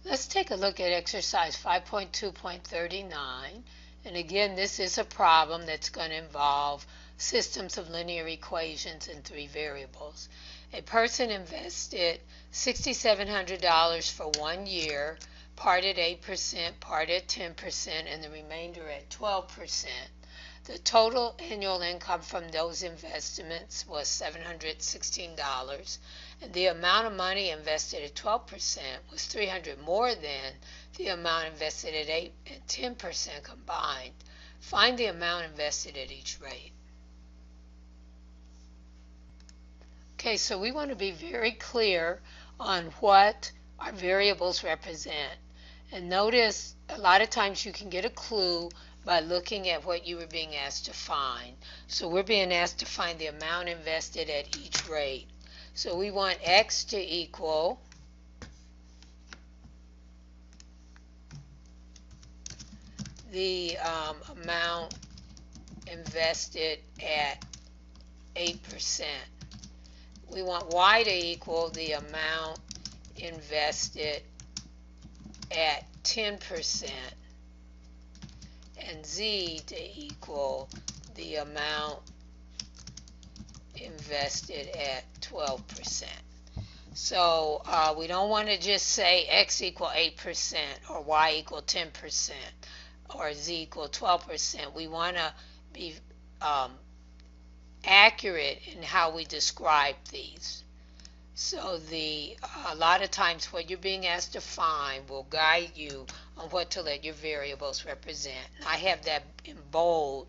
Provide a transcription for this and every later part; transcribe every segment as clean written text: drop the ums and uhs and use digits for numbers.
Let's take a look at exercise 5.2.39. And again, this is a problem that's going to involve systems of linear equations in three variables. A person invested $6,700 for 1 year, part at 8%, part at 10%, and the remainder at 12%. The total annual income from those investments was $716, and the amount of money invested at 12% was $300 more than the amount invested at 8 and 10% combined. Find the amount invested at each rate. Okay, so we want to be very clear on what our variables represent. And notice a lot of times you can get a clue by looking at what you were being asked to find. So we're being asked to find the amount invested at each rate. So we want x to equal the amount invested at 8%. We want y to equal the amount invested at 10%. And z to equal the amount invested at 12%. So we don't want to just say x equal 8% or y equal 10% or z equal 12%. We want to be accurate in how we describe these. So a lot of times what you're being asked to find will guide you on what to let your variables represent. I have that in bold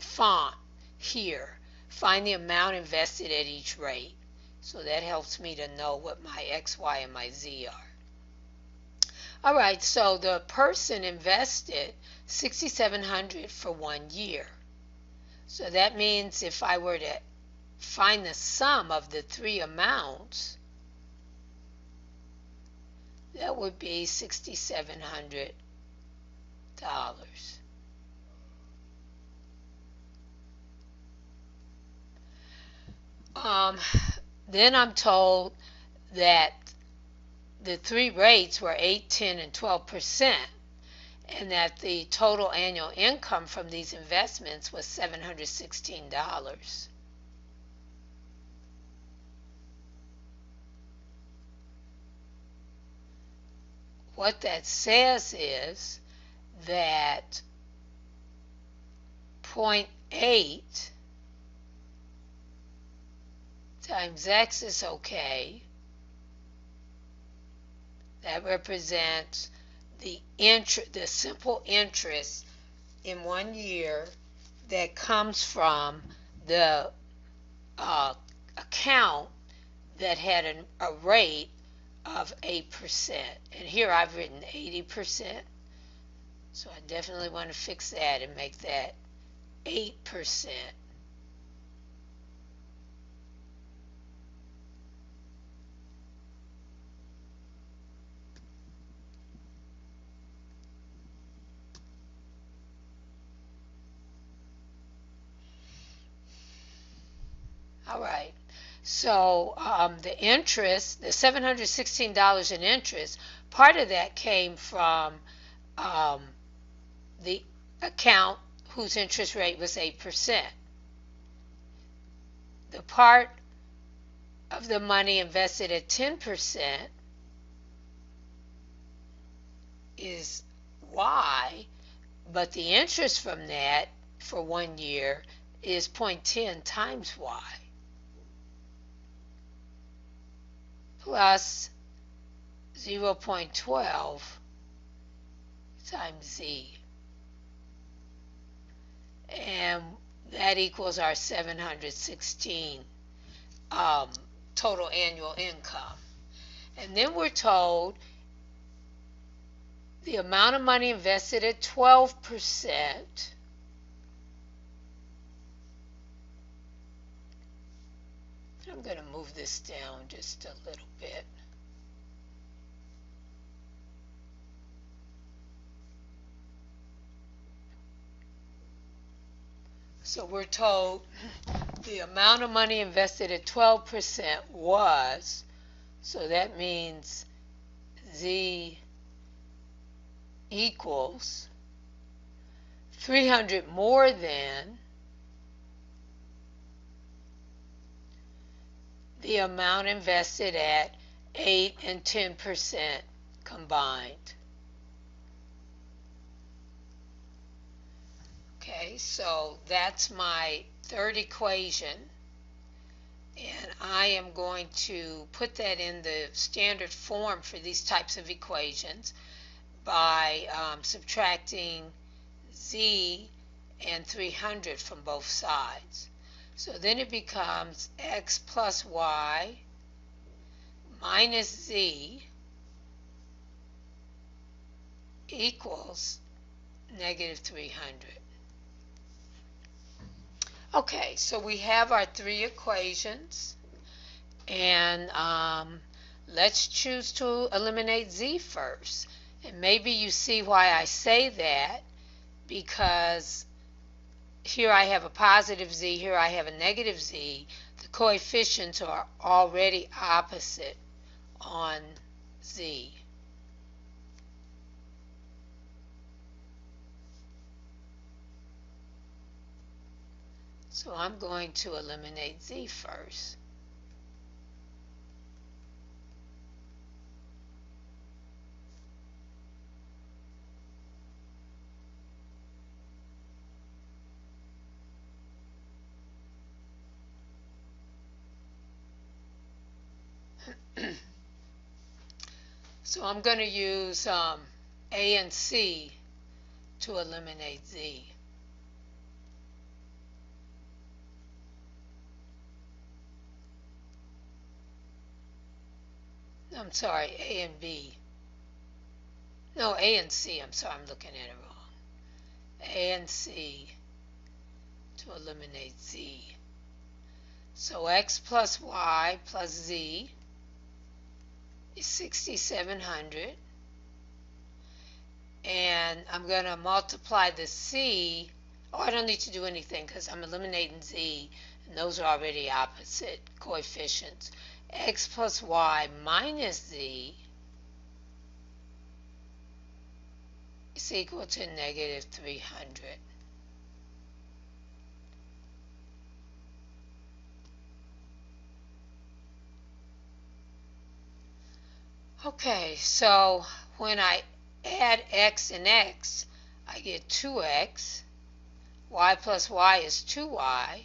font here. Find the amount invested at each rate. So that helps me to know what my x, y, and my z are. All right, so the person invested $6,700 for 1 year. So that means if I were to find the sum of the three amounts, that would be $6,700. Then I'm told that the three rates were 8, 10, and 12%, and that the total annual income from these investments was $716. What that says is that 0.8 times x is okay. That represents the simple interest in 1 year that comes from the account that had a rate of 8%. And here I've written 80%. So I definitely want to fix that and make that 8%. All right. So the interest, the $716 in interest, part of that came from the account whose interest rate was 8%. The part of the money invested at 10% is y, but the interest from that for 1 year is 0.10 times y. Plus 0.12 times z. And that equals our 716 total annual income. And then we're told the amount of money invested at 12%. I'm going to move this down just a little bit. So we're told the amount of money invested at 12% was, so that means z equals 300 more than the amount invested at 8 and 10% combined. Okay, so that's my third equation, and I am going to put that in the standard form for these types of equations by subtracting z and 300 from both sides. So then it becomes x plus y minus z equals negative 300. Okay, so we have our three equations, and let's choose to eliminate z first. And maybe you see why I say that, because here I have a positive z, here I have a negative z. The coefficients are already opposite on z. So I'm going to eliminate z first. So I'm going to use A and C to eliminate z. I'm sorry, A and B. No, A and C. I'm sorry, I'm looking at it wrong. A and C to eliminate z. So x plus y plus z is 6,700. And I'm going to multiply the c. Oh, I don't need to do anything because I'm eliminating z, and those are already opposite coefficients. X plus y minus z is equal to negative 300. Okay, so when I add x and x, I get 2x. Y plus y is 2y.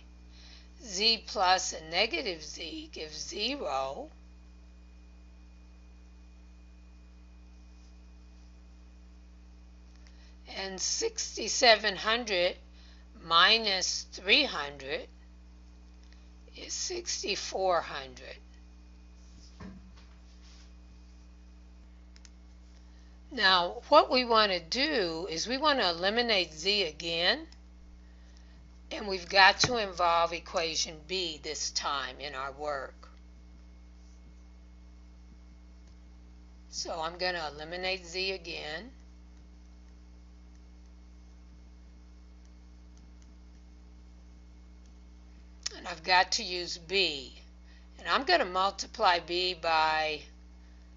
Z plus a negative z gives 0. And 6,700 minus 300 is 6,400. Now, what we want to do is we want to eliminate z again, and we've got to involve equation B this time in our work. So I'm going to eliminate z again. And I've got to use b. And I'm going to multiply b by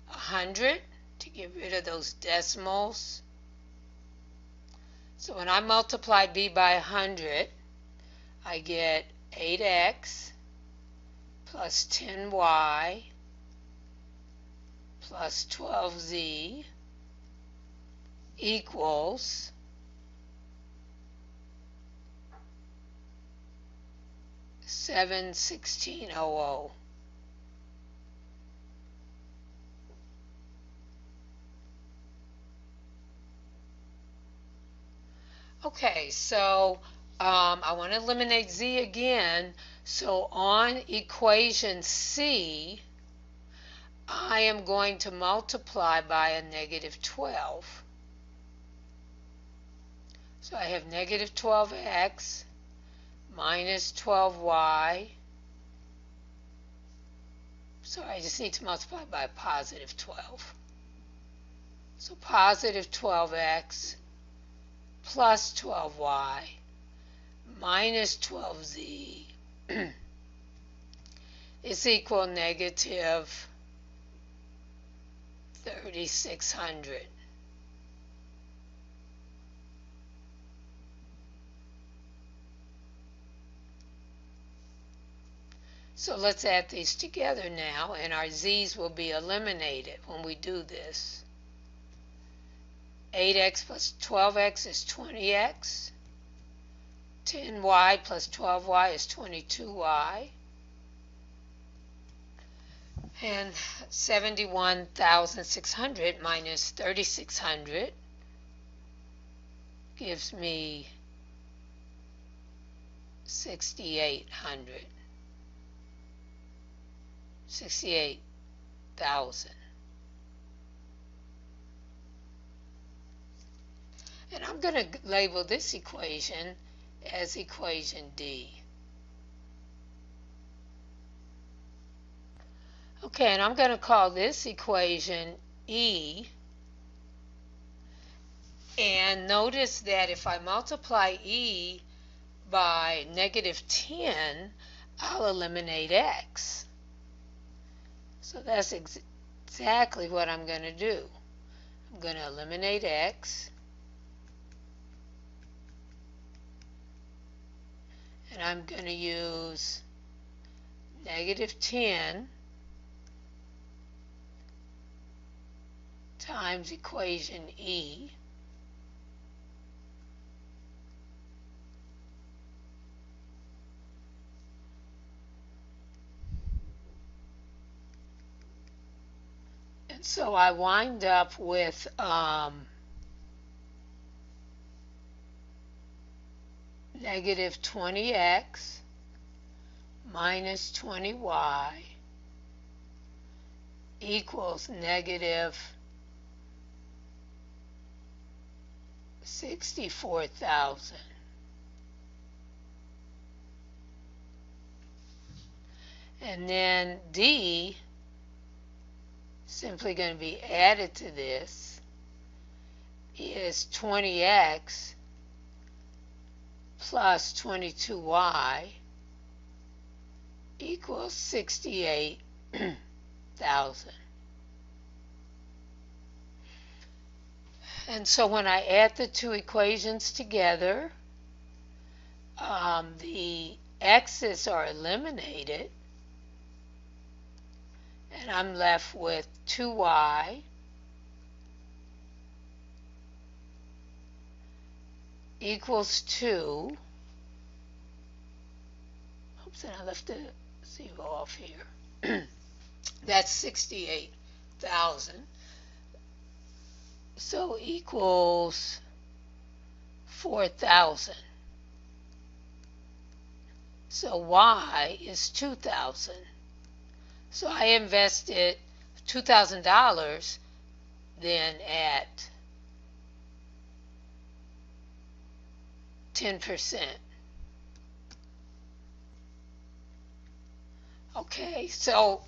100 to get rid of those decimals. So when I multiply b by 100, I get 8x plus 10y plus 12z equals 71600. Okay, so I want to eliminate z again. So on equation C, I am going to multiply by a negative 12. So I have negative 12x minus 12y. So I just need to multiply by a positive 12. So positive 12x plus 12y minus 12z is equal negative $3,600. So let's add these together now, and our z's will be eliminated when we do this. 8x plus 12x is 20x. 10y plus 12y is 22y. And 71,600 minus 3,600 gives me 6,800. 68,000. And I'm going to label this equation as equation D. Okay, and I'm going to call this equation E. And notice that if I multiply E by -10, I'll eliminate x. So that's exactly what I'm going to do. I'm going to eliminate x. And I'm going to use -10 times equation E and so I wind up with -20x minus 20y equals -64,000. And then D simply going to be added to this is 20x plus 22y equals 68,000. And so when I add the two equations together, the x's are eliminated, and I'm left with 2y equals 2. Oops, and I left the 0 off here. That's 68,000. So equals 4,000. So y is 2,000. So I invested $2,000 then at 10%. Okay, so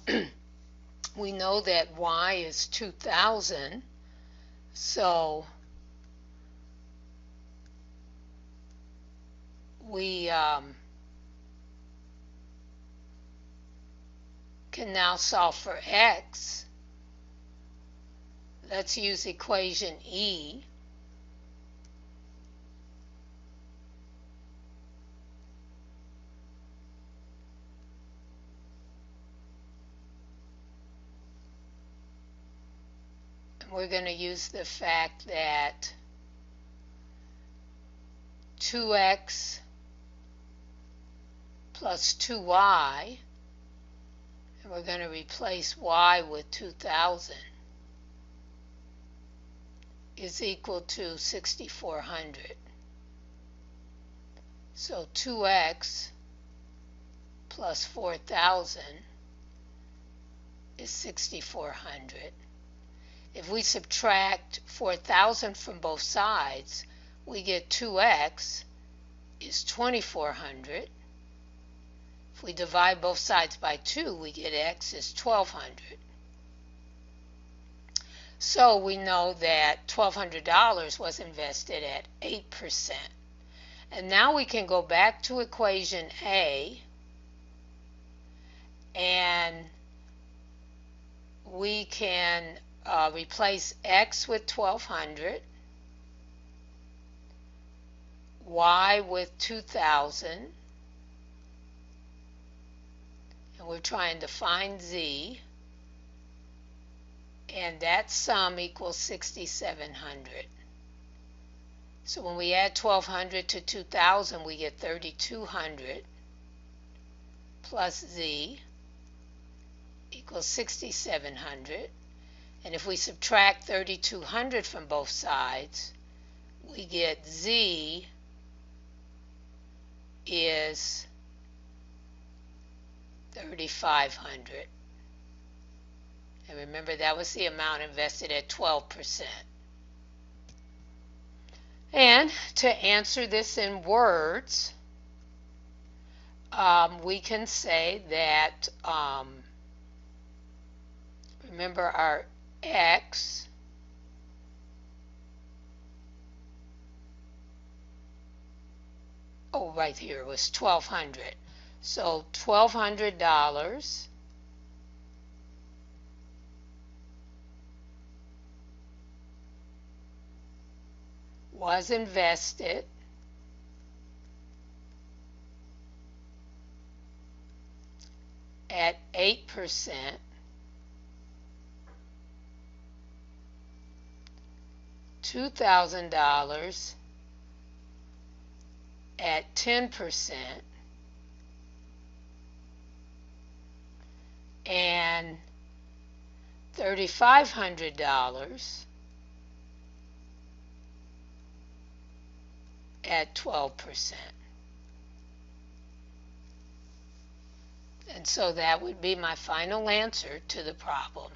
we know that y is 2,000. So we can now solve for x. Let's use equation E. And we're going to use the fact that 2x plus 2y, and we're going to replace y with 2,000, is equal to 6,400. So 2x plus 4,000 is 6,400. If we subtract 4,000 from both sides, we get 2x is 2,400. If we divide both sides by 2, we get x is 1,200. So we know that $1,200 was invested at 8%. And now we can go back to equation A, and we can replace X with 1200, Y with 2000, and we're trying to find Z, and that sum equals 6700. So when we add 1200 to 2000, we get 3200 plus Z equals 6700. And if we subtract 3200 from both sides, we get Z is 3500. And remember, that was the amount invested at 12%. And to answer this in words, we can say that, remember our X right here was 1200. So $1,200 was invested at 8%, $2,000 at 10%, and $3,500 at 12%. And so that would be my final answer to the problem.